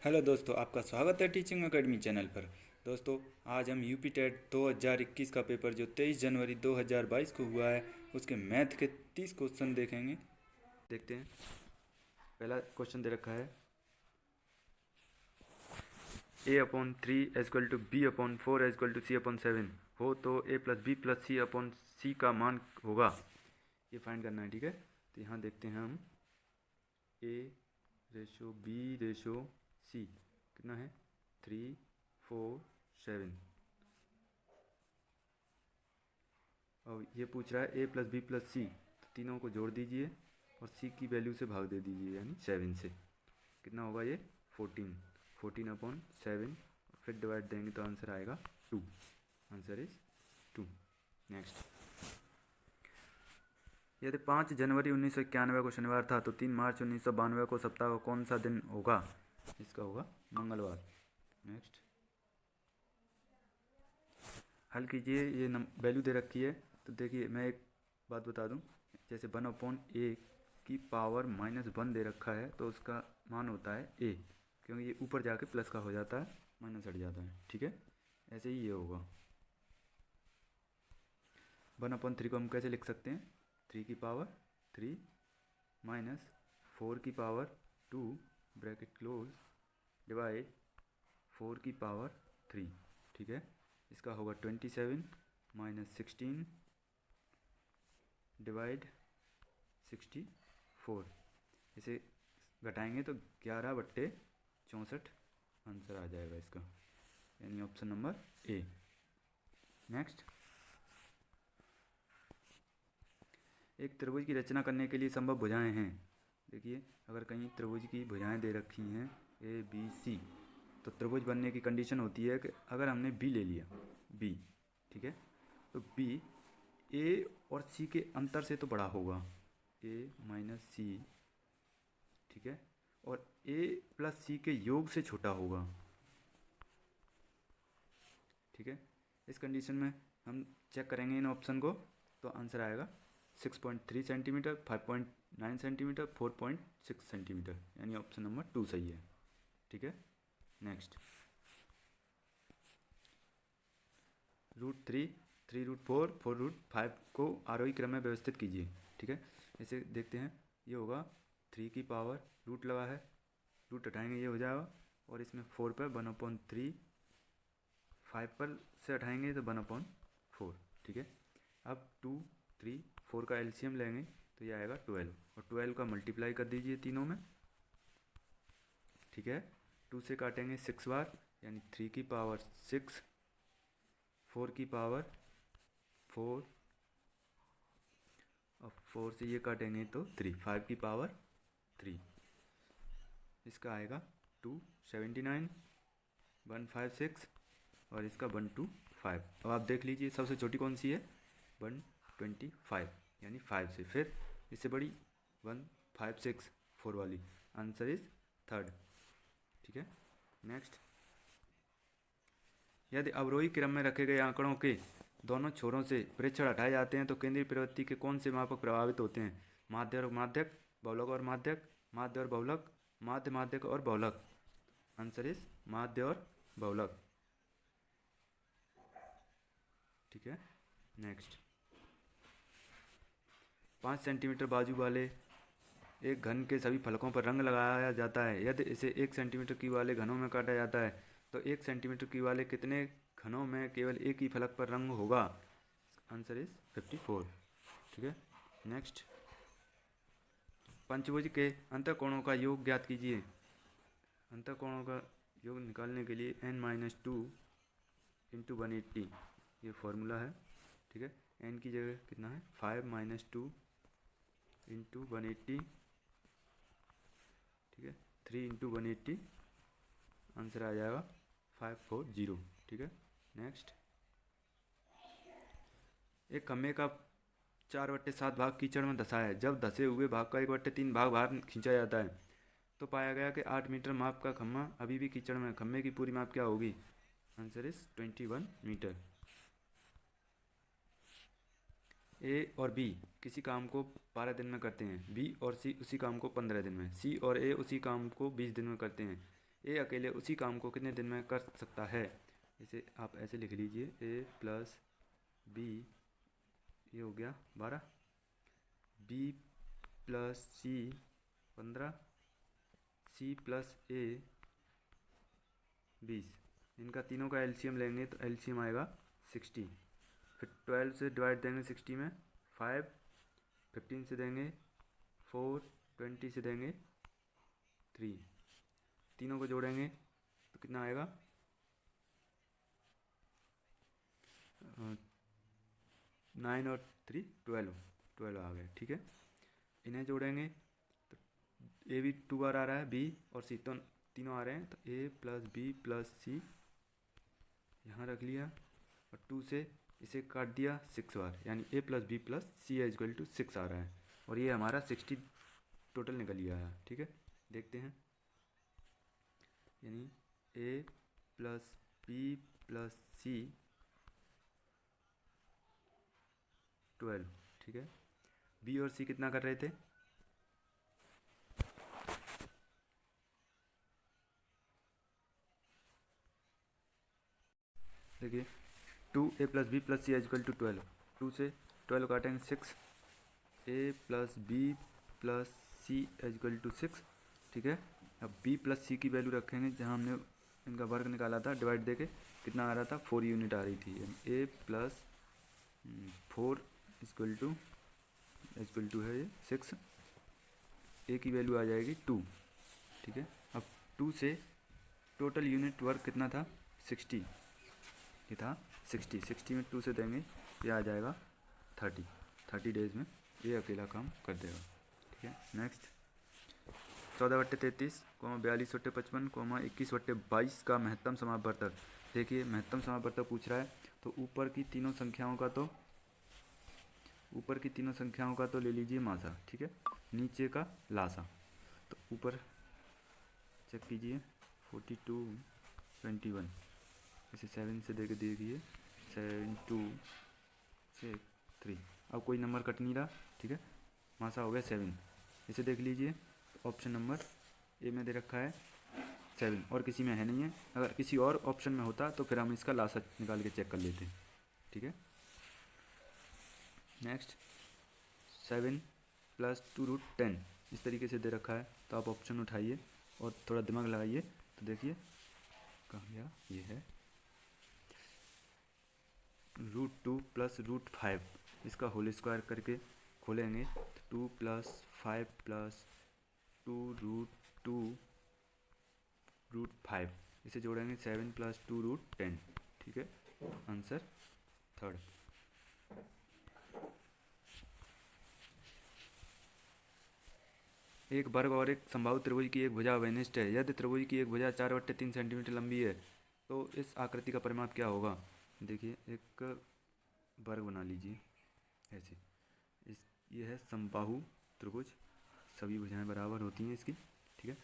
Hello दोस्तों, आपका स्वागत है टीचिंग एकेडमी चैनल पर। दोस्तों, आज हम यूपी टेट 2021 का पेपर जो 23 जनवरी 2022 को हुआ है उसके मैथ के 30 क्वेश्चन देखेंगे। देखते हैं। पहला क्वेश्चन दे रखा है a/3 = b/4 = c/7 हो तो a+b+c/c का मान होगा। ये फाइंड करना है, ठीक है। तो यहाँ देखते हैं हम a/b/c कितना है 3 4 7। और ये पूछ रहा है a+b+c, तो तीनों को जोड़ दीजिए और c की वैल्यू से भाग दे दीजिए, यानी 7 से। कितना होगा ये 14/7। फिर डिवाइड देंगे तो आंसर आएगा 2। Answer is 2। नेक्स्ट, यदि 5 जनवरी 1991 को शनिवार था तो 3 मार्च 1992 को सप्ताह का कौन सा दिन होगा। इसका होगा मंगलवार। नेक्स्ट, हल कीजिए। ये वैल्यू दे रखी है, तो देखिए मैं एक बात बता दूं। जैसे 1/a की पावर -1 दे रखा है तो उसका मान होता है a, क्योंकि ये ऊपर जाके प्लस का हो जाता है, माइनस हट जाता है, ठीक है। ऐसे ही ये होगा। 1/3 को हम कैसे लिख सकते हैं, 3 की पावर 3 माइनस 4 की पावर 2 ब्रैकेट क्लोज डिवाइड 4 की पावर 3, ठीक है। इसका होगा 27 माइनस 16 डिवाइड 64। इसे घटाएंगे तो 11/64 आंसर आ जाएगा इसका, यानी ऑप्शन नंबर ए। नेक्स्ट, एक त्रिभुज की रचना करने के लिए संभव भुजाएं हैं। देखिए, अगर कहीं त्रिभुज की भुजाएं दे रखी हैं ए बी सी, तो त्रिभुज बनने की कंडीशन होती है कि अगर हमने बी ले लिया, बी, ठीक है, तो बी ए और सी के अंतर से तो बड़ा होगा, ए माइनस सी, ठीक है, और ए प्लस सी के योग से छोटा होगा, ठीक है। इस कंडीशन में हम चेक करेंगे इन ऑप्शन को, तो आंसर आएगा 6.3 सेंटीमीटर, 5.9 सेंटीमीटर, 4.6 सेंटीमीटर, यानी ऑप्शन नंबर 2 सही है, ठीक है। नेक्स्ट, √3, 3√4, 4√5 को आरोही क्रम में व्यवस्थित कीजिए, ठीक है। इसे देखते हैं। ये होगा 3 की पावर, रूट लगा है, रूट हटाएंगे ये हो जाएगा, और इसमें 4 पर 1/3, 5 पर से हटाएंगे तो 1/4, ठीक है। अब 2 3 4 का एलसीएम लेंगे तो ये आएगा 12, और 12 का मल्टीप्लाई कर दीजिए तीनों में, ठीक है। 2 से काटेंगे 6 बार, यानी 3 की पावर 6, 4 की पावर 4, और 4 से ये काटेंगे तो 3, 5 की पावर 3। इसका आएगा 279, 156, और इसका 125। अब आप देख लीजिए सबसे छोटी कौन सी है, 125, यानी 5 से। फिर इससे बड़ी 156, 4 वाली। आंसर इज 3rd, ठीक है। नेक्स्ट, यदि अवरोही क्रम में रखे गए आंकड़ों के दोनों छोरों से प्रेक्षण हटाए जाते हैं तो केंद्रीय प्रवृत्ति के कौन से मापक प्रभावित होते हैं। माध्य और माध्यक, बहुलक और माध्यक, माध्य और बहुलक, माध्य माध्यक और बहुलक। आंसर इज माध्य और बहुलक, ठीक है। नेक्स्ट, 5 सेंटीमीटर बाजू वाले एक घन के सभी फलकों पर रंग लगाया जाता है। यदि इसे 1 सेंटीमीटर की वाले घनों में काटा जाता है तो 1 सेंटीमीटर की वाले कितने घनों में केवल एक ही फलक पर रंग होगा। आंसर इज 54, ठीक है। नेक्स्ट, पंचभुज के अंतःकोणों का योग ज्ञात कीजिए। अंतःकोणों का योग निकालने के लिए n-2 इंटू 180 ये फॉर्मूला है, ठीक है। n की जगह कितना है 5 - 2 इंटू 180, ठीक है। 3 इंटू 180, आंसर आ जाएगा 540, ठीक है। नेक्स्ट, एक खम्भे का 4/7 भाग कीचड़ में धंसा है। जब धंसे हुए भाग का 1/3 भाग बाहर खींचा जाता है तो पाया गया कि 8 मीटर माप का खम्भा अभी भी कीचड़ में। खम्भे की पूरी माप क्या होगी। Answer is 21 metre. ए और बी किसी काम को 12 दिन में करते हैं। बी और सी उसी काम को 15 दिन में। सी और ए उसी काम को 20 दिन में करते हैं। ए अकेले उसी काम को कितने दिन में कर सकता है। इसे आप ऐसे लिख लीजिए, ए प्लस बी, ये हो गया 12, बी प्लस सी 15, सी प्लस ए 20। इनका तीनों का एलसीएम लेंगे तो एलसीएम आएगा 60। फिर 12 से डिवाइड देंगे 60 में 5, 15 से देंगे 4, 20 से देंगे 3, तीनों को जोड़ेंगे तो कितना आएगा 9 और 3 12 आ गए। ठीक है, इन्हें जोड़ेंगे तो ए भी 2 बार आ रहा है, बी और सी तो तीनों आ रहे हैं, तो ए प्लस बी प्लस सी यहाँ रख लिया और 2 से इसे काट दिया 6 बार, यानी A plus B plus C is equal to 6 आ रहा है और ये हमारा 60 टोटल निकल गया है। ठीक है, देखते हैं, यानी ए प्लस बी प्लस सी 12। ठीक है, बी और सी कितना कर रहे थे, देखिए 2 A plus B plus C equal to 12, 2 से 12 काटेंगे 6, A plus B plus C equal to 6। ठीक है, अब बी प्लस सी की वैल्यू रखेंगे जहाँ हमने इनका वर्ग निकाला था, डिवाइड देके कितना आ रहा था 4 यूनिट आ रही थी, ए प्लस 4 इक्वल टू है ये 6, ए की वैल्यू आ जाएगी 2। ठीक है, अब 2 से टोटल यूनिट वर्क कितना था 60, ये था 60 में 2 से देंगे ये आ जाएगा 30 डेज में ये अकेला काम कर देगा। ठीक है, नेक्स्ट 14/33, 42/55, 21/22 का महत्तम समापवर्तक। देखिए महत्तम समापवर्तक पूछ रहा है तो ऊपर की तीनों संख्याओं का तो ले लीजिए मासा, ठीक है, नीचे का लासा। तो ऊपर चेक कीजिए 42, 21, इसे 7 से देके देखिए 7, 2, 6, 3, अब कोई नंबर कट नहीं रहा। ठीक है, मासा हो गया 7, इसे देख लीजिए ऑप्शन नंबर ए में दे रखा है 7 और किसी में है नहीं है, अगर किसी और ऑप्शन में होता तो फिर हम इसका लासा निकाल के चेक कर लेते हैं। ठीक है, नेक्स्ट 7 + 2√10 इस तरीके से दे रखा है, तो आप ऑप्शन उठाइए और थोड़ा दिमाग लगाइए तो देखिए कहाँ गया, ये है √2 + √5, इसका होल स्क्वायर करके खोलेंगे तो 2 + 5 + 2√2√5, इसे जोड़ेंगे 7 + 2√10। ठीक है, आंसर थर्ड। एक वर्ग और एक समबाहु त्रिभुज की एक भुजा वेनिस्ट है। यदि त्रिभुज की एक भुजा 4/3 सेंटीमीटर लंबी है तो इस आकृति का परिमाप क्या होगा। देखिए एक वर्ग बना लीजिए ऐसे, ये है समबाहु त्रिभुज, सभी भुजाएं बराबर होती हैं इसकी। ठीक है,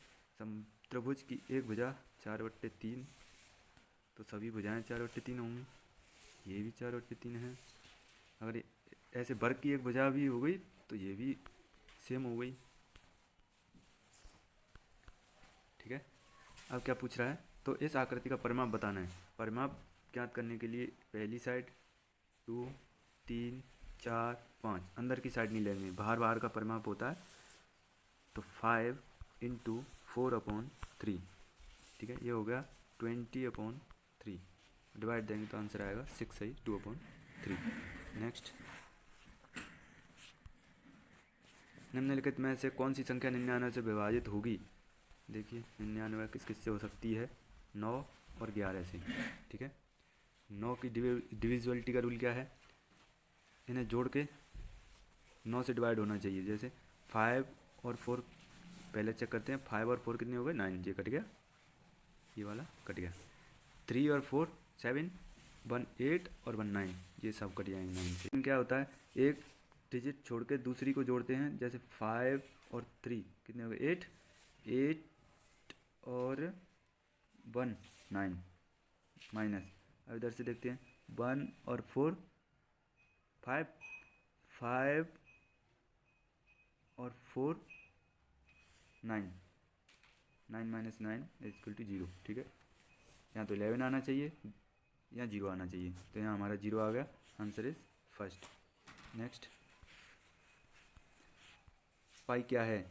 त्रिभुज की एक भुजा 4/3, तो सभी भुजाएं 4/3 होंगी, ये भी 4/3 है। अगर ऐसे वर्ग की एक भुजा भी हो गई तो ये भी सेम हो गई। ठीक है, अब क्या पूछ रहा है, तो इस आकृति का परिमाप बताना है। परिमाप ज्ञात करने के लिए पहली साइड 2, 3, 4, 5, अंदर की साइड नहीं लेंगे, बाहर का परिमाप होता है, तो 5 × 4/3। ठीक है, ये हो गया 20/3, डिवाइड देंगे तो आंसर आएगा 6 सही 2/3। नेक्स्ट, निम्नलिखित में से कौन सी संख्या 99 से विभाजित होगी। देखिए 99 किस किस से हो सकती है, 9 और 11 से। ठीक है, 9 की डिविजिबिलिटी का रूल क्या है, इन्हें जोड़ के 9 से डिवाइड होना चाहिए। जैसे 5 और 4 पहले चेक करते हैं, 5 और 4 कितने हो गए 9, ये कट गया, ये वाला कट गया। 3 और 4 7, 1 8 और 1 9, ये सब कट जाएंगे 9 से। क्या होता है, एक डिजिट छोड़ के दूसरी को जोड़ते हैं, जैसे 5 और 3 कितने हो गए 8, 8 और 1 9 माइनस। अब इधर से देखते हैं 1 और 4 5, 5 और 4 9, 9 माइनस 9 इज इक्वल टू 0, ठीक है। यहाँ तो 11 आना चाहिए, यहाँ 0 आना चाहिए, तो यहाँ हमारा 0 आ गया, आंसर इज फर्स्ट। नेक्स्ट, पाई क्या है?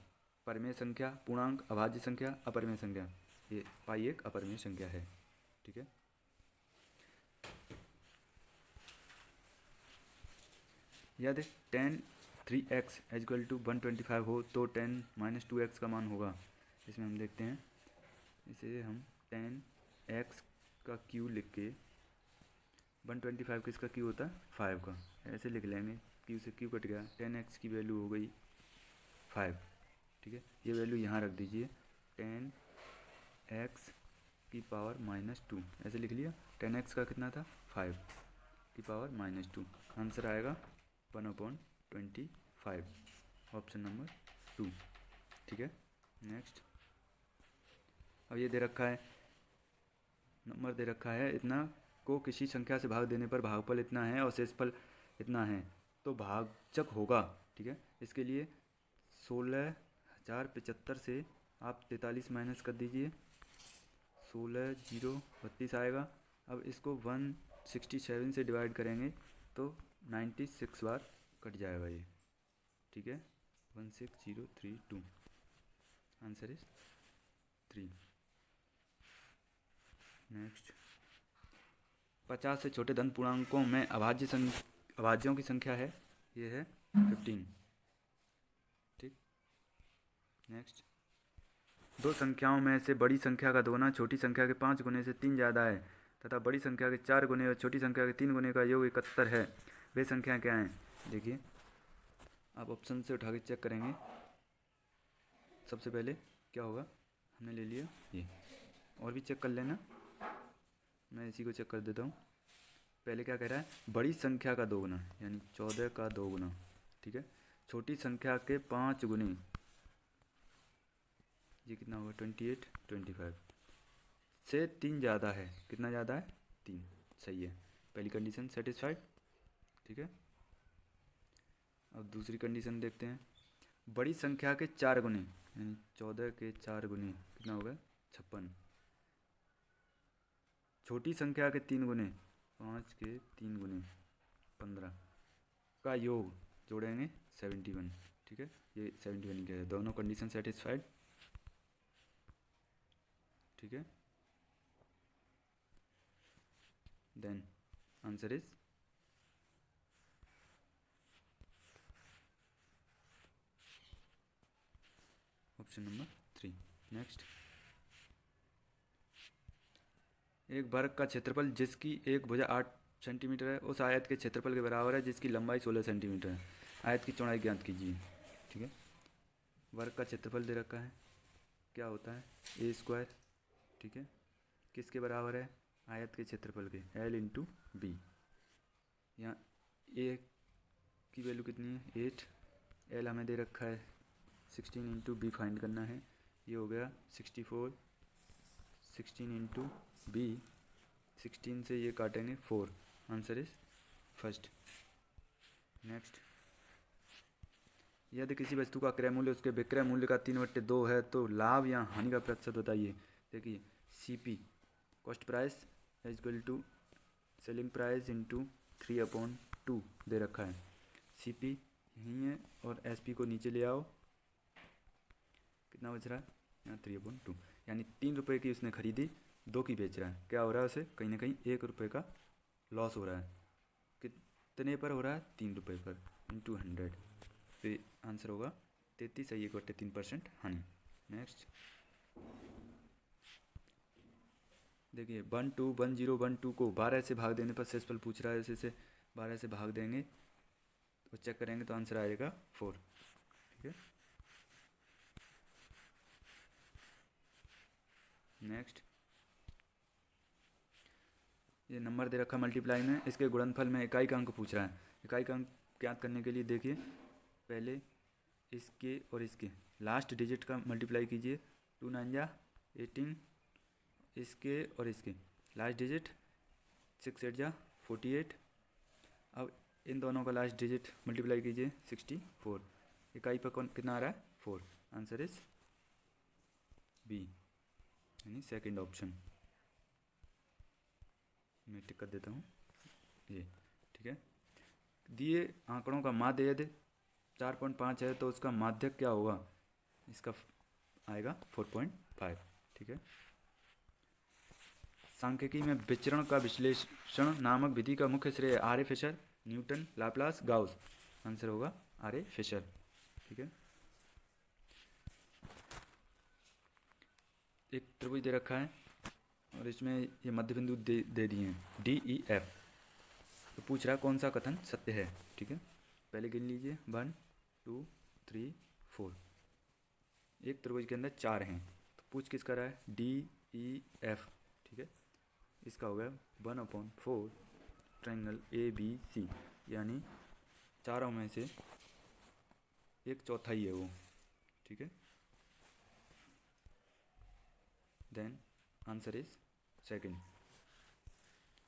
परिमेय संख्या, पूर्णांक, अभाज्य संख्या, अपरिमेय संख्या। ये पाई एक अपरिमेय संख्या है, ठीक है। यदि tan 3x is equal to 125 हो तो tan माइनस 2x का मान होगा। इसमें हम देखते हैं, इसे हम tan x का क्यू लिख के 125 किसका क्यू होता है? 5 का, ऐसे लिख लेंगे, क्यू से क्यू कट गया, tan x की वैल्यू हो गई 5, ठीक है। ये वैल्यू यहाँ रख दीजिए, tan x की पावर माइनस 2, ऐसे लिख लिया। tan x का कितना था? 5 की पावर माइनस 2, आंसर आएगा 1/25, ऑप्शन नंबर 2, ठीक है। नेक्स्ट, अब ये दे रखा है, नंबर दे रखा है, इतना को किसी संख्या से भाग देने पर भागफल इतना है और शेषफल इतना है, तो भाजक होगा, ठीक है। इसके लिए 16,075 से आप 43 माइनस कर दीजिए, 16 0 32 आएगा। अब इसको 167 से डिवाइड करेंगे तो 96 बार कट जाएगा ये, ठीक है। 16032, आंसर इज 3। नेक्स्ट, 50 से छोटे धन पूर्णांकों में अभाज्यों की संख्या है, ये है 15, ठीक। नेक्स्ट, दो संख्याओं में से बड़ी संख्या का दोगुना छोटी संख्या के 5 गुने से 3 ज़्यादा है तथा बड़ी संख्या के 4 गुने और छोटी संख्या के 3 गुने का योग 71 है, वे संख्याएं क्या हैं? देखिए, आप ऑप्शन से उठा के चेक करेंगे। सबसे पहले क्या होगा, हमने ले लिया ये, और भी चेक कर लेना, मैं इसी को चेक कर देता हूँ। पहले क्या कह रहा है? बड़ी संख्या का दोगुना, यानी 14 का दोगुना, ठीक है। छोटी संख्या के 5 गुने, ये कितना होगा? 28 25 से 3 ज़्यादा है, कितना ज़्यादा है? 3, सही है, पहली कंडीशन सेटिस्फाइड, ठीक है। अब दूसरी कंडीशन देखते हैं, बड़ी संख्या के 4 गुने, यानी 14 के 4 गुने कितना होगा? 56, छोटी संख्या के 3 गुने, 5 के 3 गुने 15 का योग जोड़ेंगे 71, ठीक है। ये 71 क्या है? दोनों कंडीशन सेटिस्फाइड, ठीक है। Then answer is option number 3। Next, एक वर्ग का क्षेत्रफल जिसकी एक भुजा 8 सेंटीमीटर है उस आयत के क्षेत्रफल के बराबर है जिसकी लंबाई 16 सेंटीमीटर है, आयत की चौड़ाई ज्ञात कीजिए, ठीक है। वर्ग का क्षेत्रफल दे रखा है, क्या होता है? ए स्क्वायर, ठीक है, किसके बराबर है? आयत के क्षेत्रफल के, L इंटू बी। यहाँ ए की वैल्यू कितनी है? 8, L हमें दे रखा है 16 इंटू बी फाइंड करना है, ये हो गया 64, 16 इंटू बी, 16 से ये काटेंगे 4, आंसर इज फर्स्ट। नेक्स्ट, यदि किसी वस्तु का क्रय मूल्य उसके विक्रय मूल्य का 3/2 है तो लाभ या हानि का प्रतिशत बताइए। देखिए, CP cost price is equal to selling price into 3/2 दे रखा है। CP यहीं है और SP को नीचे ले आओ, कितना बच रहा है? यहाँ 3/2, यानी 3 रुपये की उसने खरीदी, 2 की बेच रहा है, क्या हो रहा है? उसे कहीं ना कहीं 1 रुपये का लॉस हो रहा है। कितने पर हो रहा है? 3 रुपये पर, इंटू 100, तो आंसर होगा 33, सही 1/3% हानि। नेक्स्ट, देखिए 1 2 1 0 1 2 को 12 से भाग देने पर शेषफल पूछ रहा है, इसे 12 से भाग देंगे तो चेक करेंगे तो आंसर आएगा 4, ठीक है। नेक्स्ट, ये नंबर दे रखा मल्टीप्लाई में, इसके गुणनफल में इकाई का अंक पूछ रहा है। इकाई का अंक ज्ञात करने के लिए देखिए, पहले इसके और इसके लास्ट डिजिट का मल्टीप्लाई कीजिए, 2 9 जा 18, इसके और इसके लास्ट डिजिट 6 8 जा 48, अब इन दोनों का लास्ट डिजिट मल्टीप्लाई कीजिए 64, इकाई पर कौन कितना आ रहा है? 4, answer is B. Second option मैं टिक कर देता हूँ ये, ठीक है। दिए आंकड़ों का माध्य यदि 4.5 है तो उसका माध्यक क्या होगा, इसका आएगा 4.5, ठीक है। सांख्यिकी में विचरण का विश्लेषण नामक विधि का मुख्य श्रेय R A Fisher, Newton, Laplace, Gauss. Answer होगा आर्य फिशर, ठीक है। एक त्रिभुज दे रखा है और इसमें ये मध्य बिंदु दे दिए हैं DEF। तो पूछ रहा है कौन सा कथन सत्य है, ठीक है। पहले गिन लीजिए 1 2 3 4। एक त्रिभुज के अंदर 4 हैं तो पूछ किसका रहा है DEF, ठीक है। इसका हो गया 1/4 ट्रायंगल ABC, यानी चारों में से एक चौथाई है वो, ठीक है। Then answer is second.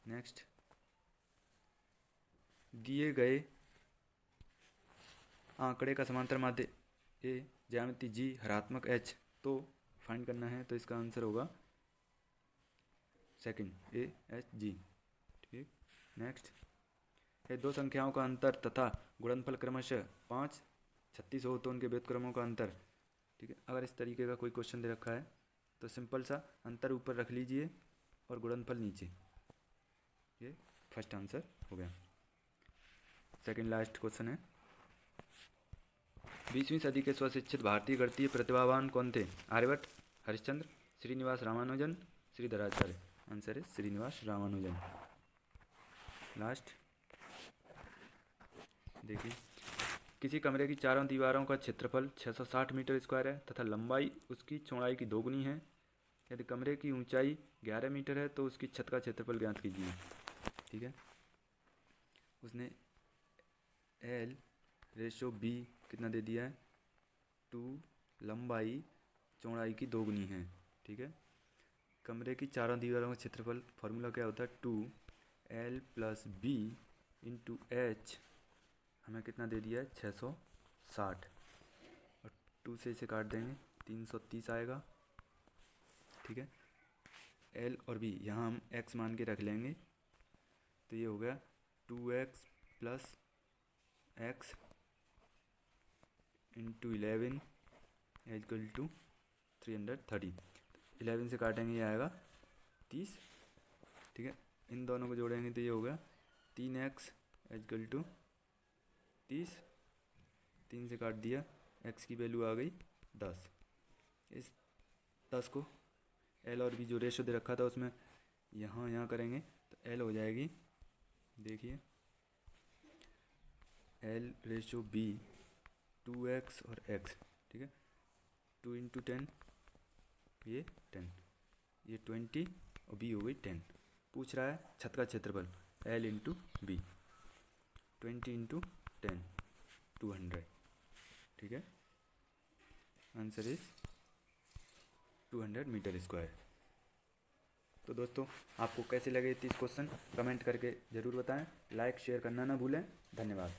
Next, दिए गए आंकड़े का समांतर माध्य A, ज्यामिति G, हरात्मक H तो फाइंड करना है, तो इसका आंसर होगा सेकंड AHG, ठीक। नेक्स्ट है दो संख्याओं का अंतर तथा गुणनफल क्रमशः 5, 36 हो तो उनके व्युत्क्रमों का अंतर, ठीक है। अगर इस तरीके का कोई क्वेश्चन दे रखा है तो सिंपल सा अंतर ऊपर रख लीजिए और गुणनफल नीचे, ये फर्स्ट आंसर हो गया। सेकंड लास्ट क्वेश्चन है, 20वीं सदी के स्वशिक्षित भारतीय गणितीय प्रतिभावान कौन थे, आर्यभट्ट, हरिश्चंद्र, श्रीनिवास रामानुजन, श्रीधराचार्य। आंसर है श्रीनिवास रामानुजन। लास्ट देखिए, किसी कमरे की चारों दीवारों का क्षेत्रफल 660 मीटर स्क्वायर है तथा लंबाई उसकी चौड़ाई की दोगुनी है। यदि कमरे की ऊंचाई 11 मीटर है तो उसकी छत का क्षेत्रफल ज्ञात कीजिए, ठीक है। उसने L/B कितना दे दिया है 2, लंबाई चौड़ाई की दोगुनी है, ठीक है। कमरे की चारों दीवारों का क्षेत्रफल फॉर्मूला क्या होता है 2L + B × H, हमें कितना दे दिया है 660 और 2 से इसे काट देंगे 330 आएगा, ठीक है। L और B यहाँ हम x मान के रख लेंगे तो ये हो गया 2x + x × 11 = 330। 11 से काटेंगे ये आएगा 30, ठीक है। इन दोनों को जोड़ेंगे तो ये हो गया 3x = 30, 3 से काट दिया, x की वैल्यू आ गई 10। इस 10 को L और B जो रेशो दे रखा था उसमें यहाँ करेंगे तो L हो जाएगी, देखिए L/B 2x और x, ठीक है। 2 × 10 ये 10, ये 20 और B हो गई 10। पूछ रहा है छत का क्षेत्रफल L × B, 20 × 10 200, ठीक है। Answer is 200 metre square. तो दोस्तों आपको कैसे लगे 30 क्वेश्चन कमेंट करके ज़रूर बताएं, लाइक शेयर करना ना भूलें। धन्यवाद।